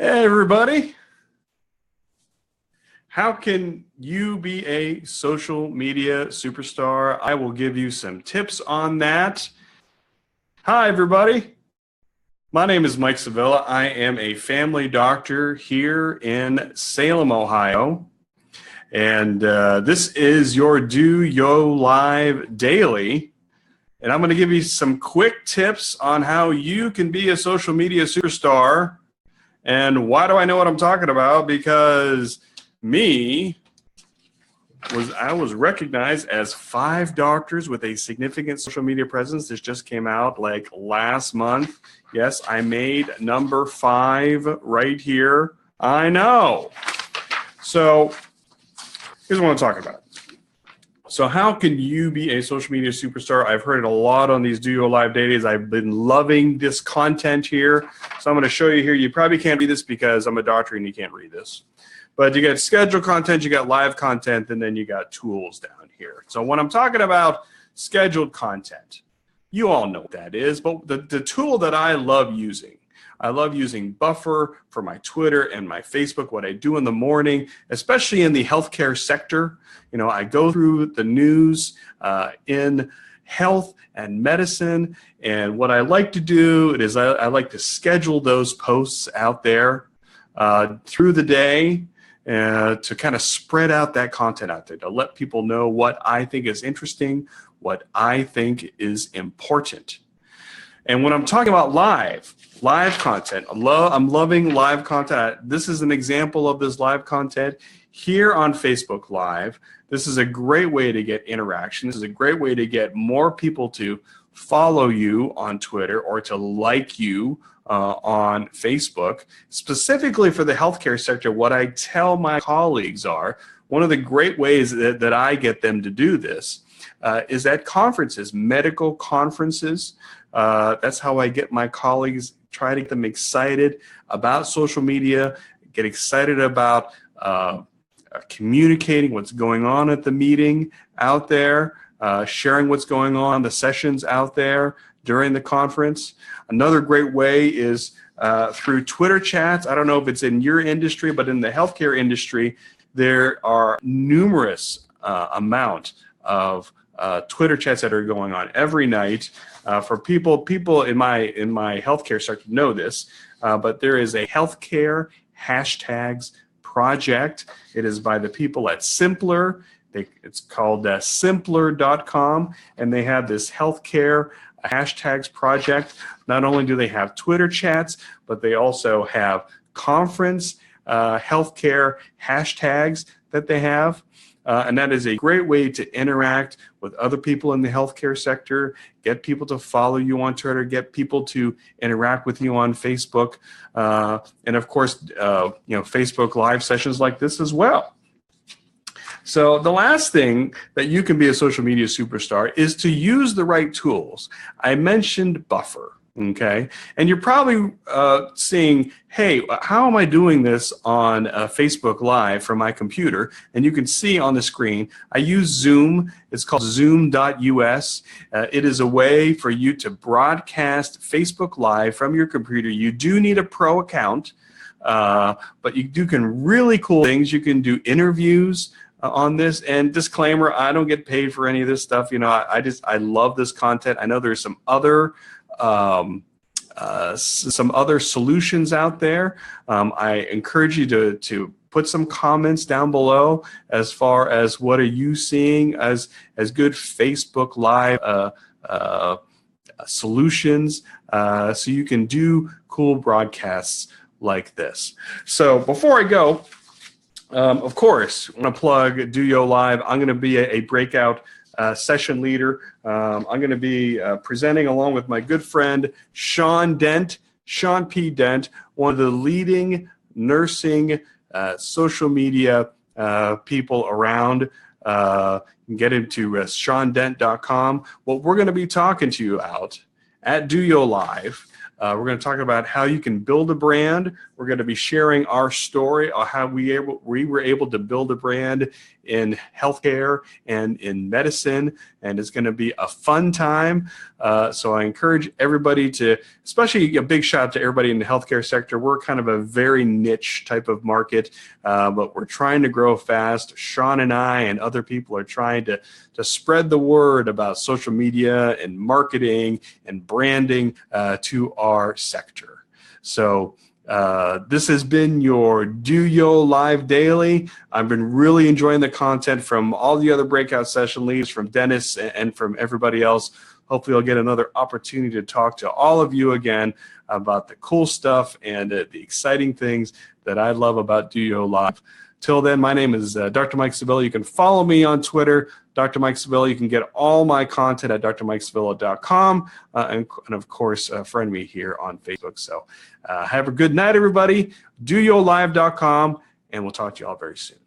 Hey everybody, how can you be a social media superstar? I will give you some tips on that. Hi everybody, my name is Mike Sevilla. I am a family doctor here in Salem, Ohio. And this is your DOYO Live Daily. And I'm going to give you some quick tips on how you can be a social media superstar. And why do I know what I'm talking about? Because I was recognized as 5 doctors with a significant social media presence. This just came out like last month. Yes, I made number 5 right here. I know. So here's what I'm talking about. So how can you be a social media superstar? I've heard it a lot on these DOYO Live Dailies. I've been loving this content here. So I'm going to show you here. You probably can't read this because I'm a doctor and you can't read this. But you got scheduled content, you got live content, and then you got tools down here. So when I'm talking about scheduled content, you all know what that is. But the tool that I love using Buffer for my Twitter and my Facebook, what I do in the morning, especially in the healthcare sector. You know, I go through the news in health and medicine, and what I like to do is I like to schedule those posts out there through the day to kind of spread out that content out there, to let people know what I think is interesting, what I think is important. And when I'm talking about live content, I'm loving live content. This is an example of this live content here on Facebook Live. This is a great way to get interaction. This is a great way to get more people to follow you on Twitter or to like you on Facebook. Specifically for the healthcare sector, what I tell my colleagues are, one of the great ways that I get them to do this is at conferences, medical conferences. That's how I get my colleagues, try to get them excited about social media, get excited about communicating what's going on at the meeting out there, sharing what's going on, the sessions out there during the conference. Another great way is through Twitter chats. I don't know if it's in your industry, but in the healthcare industry, there are numerous amount of Twitter chats that are going on every night. For people in my healthcare sector know this, but there is a healthcare hashtags project. It is by the people at Simpler. It's called simpler.com, and they have this healthcare hashtags project. Not only do they have Twitter chats, but they also have conference healthcare hashtags that they have. And that is a great way to interact with other people in the healthcare sector, get people to follow you on Twitter, get people to interact with you on Facebook, and of course, Facebook Live sessions like this as well. So the last thing that you can be a social media superstar is to use the right tools. I mentioned Buffer. Okay, and you're probably seeing, hey, how am I doing this on Facebook Live from my computer? And you can see on the screen, I use Zoom. It's called zoom.us. It is a way for you to broadcast Facebook Live from your computer. You do need a pro account, but you can really cool things. You can do interviews on this. And disclaimer, I don't get paid for any of this stuff. You know, I love this content. I know there's some other solutions out there. I encourage you to put some comments down below as far as what are you seeing as good Facebook Live solutions, so you can do cool broadcasts like this. So before I go, of course, I want to plug DOYO Live. I'm going to be a breakout session leader. I'm going to be presenting along with my good friend Sean P. Dent, one of the leading nursing social media people around. You can get into SeanDent.com. What we're going to be talking to you about at DOYO Live We're going to talk about how you can build a brand. We're going to be sharing our story on how we were able to build a brand in healthcare and in medicine, and it's going to be a fun time. So I encourage everybody to, especially a big shout out to everybody in the healthcare sector. We're kind of a very niche type of market, but we're trying to grow fast. Sean and I and other people are trying to spread the word about social media and marketing and branding to our sector. So this has been your DOYO Live Daily. I've been really enjoying the content from all the other breakout session leads, from Dennis and from everybody else. Hopefully I'll get another opportunity to talk to all of you again about the cool stuff and the exciting things that I love about DOYO Live. Till then, my name is Dr. Mike Sevilla. You can follow me on Twitter, Dr. Mike Sevilla. You can get all my content at drmikesevilla.com, and of course, friend me here on Facebook. So have a good night, everybody. DOYOLive.com, and we'll talk to you all very soon.